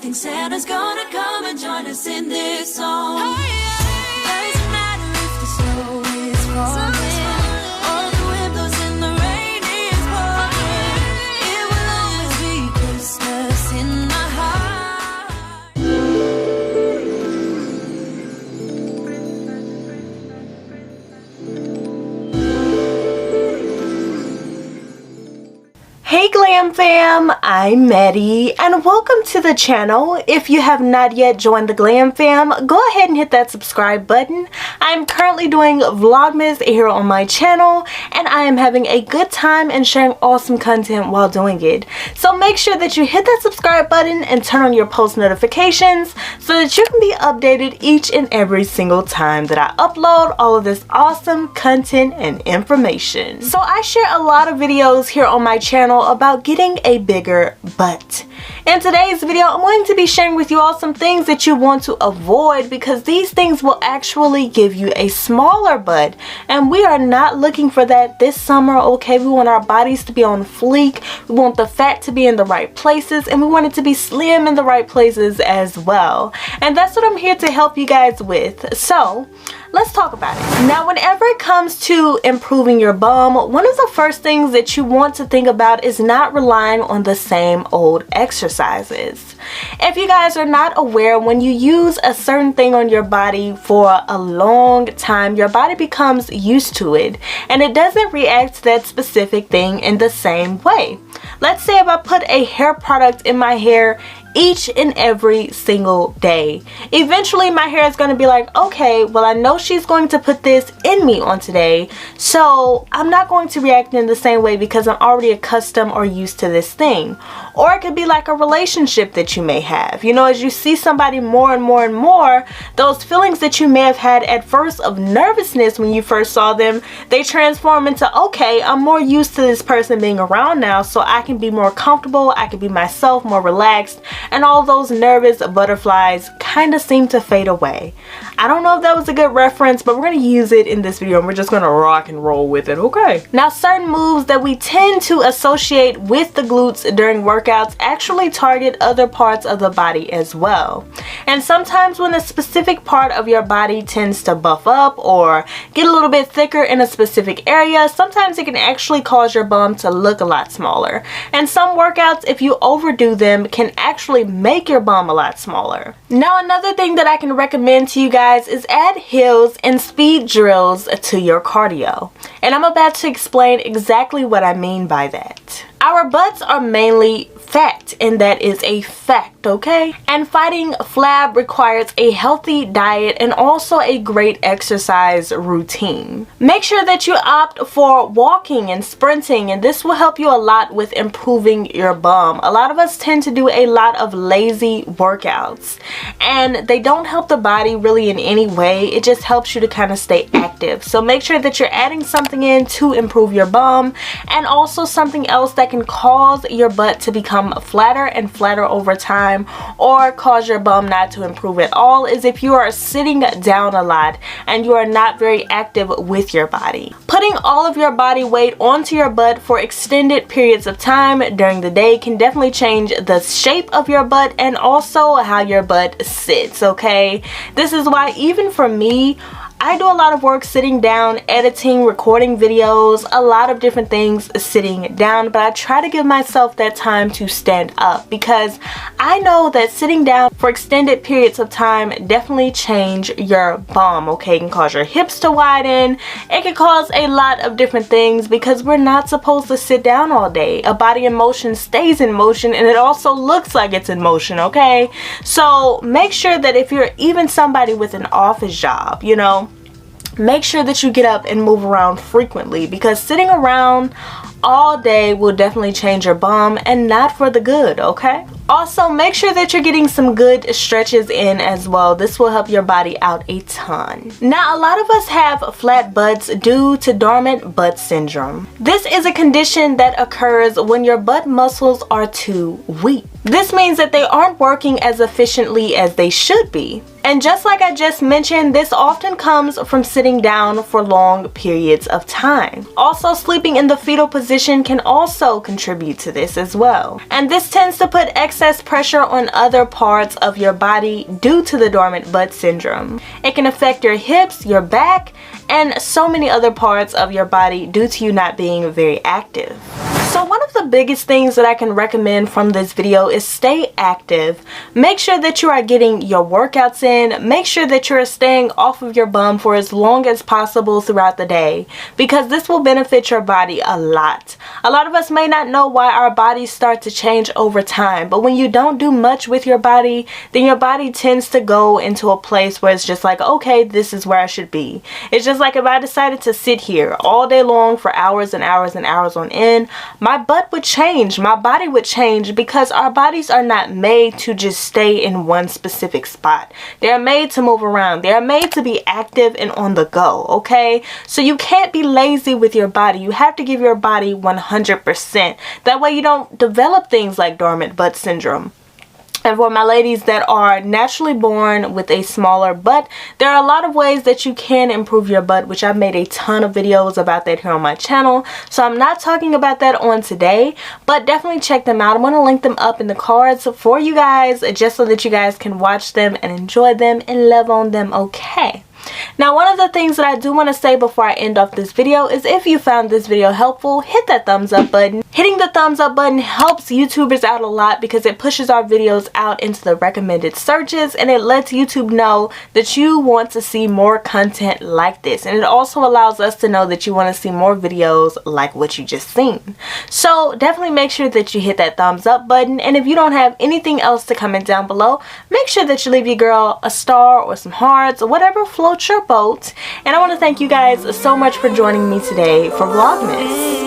think Santa's gonna come and join us in this song. Doesn't matter if the snow is falling, or the wind blows and the rain is pouring. It will always be Christmas in my heart. Hey Glam fam, I'm Maddie and welcome to the channel. If you have not yet joined the Glam fam, go ahead and hit that subscribe button. I'm currently doing Vlogmas here on my channel and I am having a good time and sharing awesome content while doing it. So make sure that you hit that subscribe button and turn on your post notifications so that you can be updated each and every single time that I upload all of this awesome content and information. So I share a lot of videos here on my channel about getting a bigger butt. In today's video, I'm going to be sharing with you all some things that you want to avoid because these things will actually give you a smaller butt, and we are not looking for that this summer, okay? We want our bodies to be on fleek, we want the fat to be in the right places, and we want it to be slim in the right places as well. And that's what I'm here to help you guys with. So let's talk about it. Now, whenever it comes to improving your bum, one of the first things that you want to think about is not relying on the same old exercises. If you guys are not aware, when you use a certain thing on your body for a long time, your body becomes used to it and it doesn't react to that specific thing in the same way. Let's say if I put a hair product in my hair each and every single day, eventually my hair is going to be like, okay, well, I know she's going to put this in me on today, so I'm not going to react in the same way because I'm already accustomed or used to this thing. Or it could be like a relationship that you may have. You know, as you see somebody more and more and more, those feelings that you may have had at first of nervousness when you first saw them, they transform into, okay, I'm more used to this person being around now, so I can be more comfortable, I can be myself, more relaxed, and all those nervous butterflies kind of seem to fade away. I don't know if that was a good reference, but we're going to use it in this video and we're just going to rock and roll with it, okay? Now, certain moves that we tend to associate with the glutes during workouts actually target other parts of the body as well. And sometimes when a specific part of your body tends to buff up or get a little bit thicker in a specific area, sometimes it can actually cause your bum to look a lot smaller. And some workouts, if you overdo them, can actually make your bum a lot smaller. Now, another thing that I can recommend to you guys is add hills and speed drills to your cardio. And I'm about to explain exactly what I mean by that. Our butts are mainly fat, and that is a fact, okay? And fighting flab requires a healthy diet and also a great exercise routine. Make sure that you opt for walking and sprinting, and this will help you a lot with improving your bum. A lot of us tend to do a lot of lazy workouts, and they don't help the body really in any way. It just helps you to kind of stay active. So make sure that you're adding something in to improve your bum, and also something else that can cause your butt to become flatter and flatter over time, or cause your bum not to improve at all, is if you are sitting down a lot and you are not very active with your body. Putting all of your body weight onto your butt for extended periods of time during the day can definitely change the shape of your butt and also how your butt sits, okay? This is why even for me, I do a lot of work sitting down, editing, recording videos, a lot of different things sitting down, but I try to give myself that time to stand up because I know that sitting down for extended periods of time definitely change your bum, okay? It can cause your hips to widen, it can cause a lot of different things because we're not supposed to sit down all day. A body in motion stays in motion, and it also looks like it's in motion, okay? So make sure that if you're even somebody with an office job, you know, make sure that you get up and move around frequently because sitting around all day will definitely change your bum and not for the good, okay? Also, make sure that you're getting some good stretches in as well. This will help your body out a ton. Now, a lot of us have flat butts due to dormant butt syndrome. This is a condition that occurs when your butt muscles are too weak. This means that they aren't working as efficiently as they should be. And just like I just mentioned, this often comes from sitting down for long periods of time. Also, sleeping in the fetal position can also contribute to this as well. And this tends to put excess pressure on other parts of your body due to the dormant butt syndrome. It can affect your hips, your back, and so many other parts of your body due to you not being very active. So one of the biggest things that I can recommend from this video is stay active. Make sure that you are getting your workouts in. Make sure that you are staying off of your bum for as long as possible throughout the day, because this will benefit your body a lot. A lot of us may not know why our bodies start to change over time, but when you don't do much with your body, then your body tends to go into a place where it's just like, okay, this is where I should be. It's just like if I decided to sit here all day long for hours and hours and hours on end, my butt would change, my body would change, because our bodies are not made to just stay in one specific spot. They are made to move around. They are made to be active and on the go, okay? So you can't be lazy with your body. You have to give your body 100%. That way you don't develop things like dormant butt syndrome. And for my ladies that are naturally born with a smaller butt, there are a lot of ways that you can improve your butt, which I've made a ton of videos about that here on my channel. So I'm not talking about that on today, but definitely check them out. I'm going to link them up in the cards for you guys, just so that you guys can watch them and enjoy them and love on them, okay? Now, one of the things that I do want to say before I end off this video is if you found this video helpful, hit that thumbs up button. Hitting the thumbs up button helps YouTubers out a lot because it pushes our videos out into the recommended searches, and it lets YouTube know that you want to see more content like this. And it also allows us to know that you want to see more videos like what you just seen. So definitely make sure that you hit that thumbs up button. And if you don't have anything else to comment down below, make sure that you leave your girl a star or some hearts or whatever floats your boat. And I want to thank you guys so much for joining me today for Vlogmas.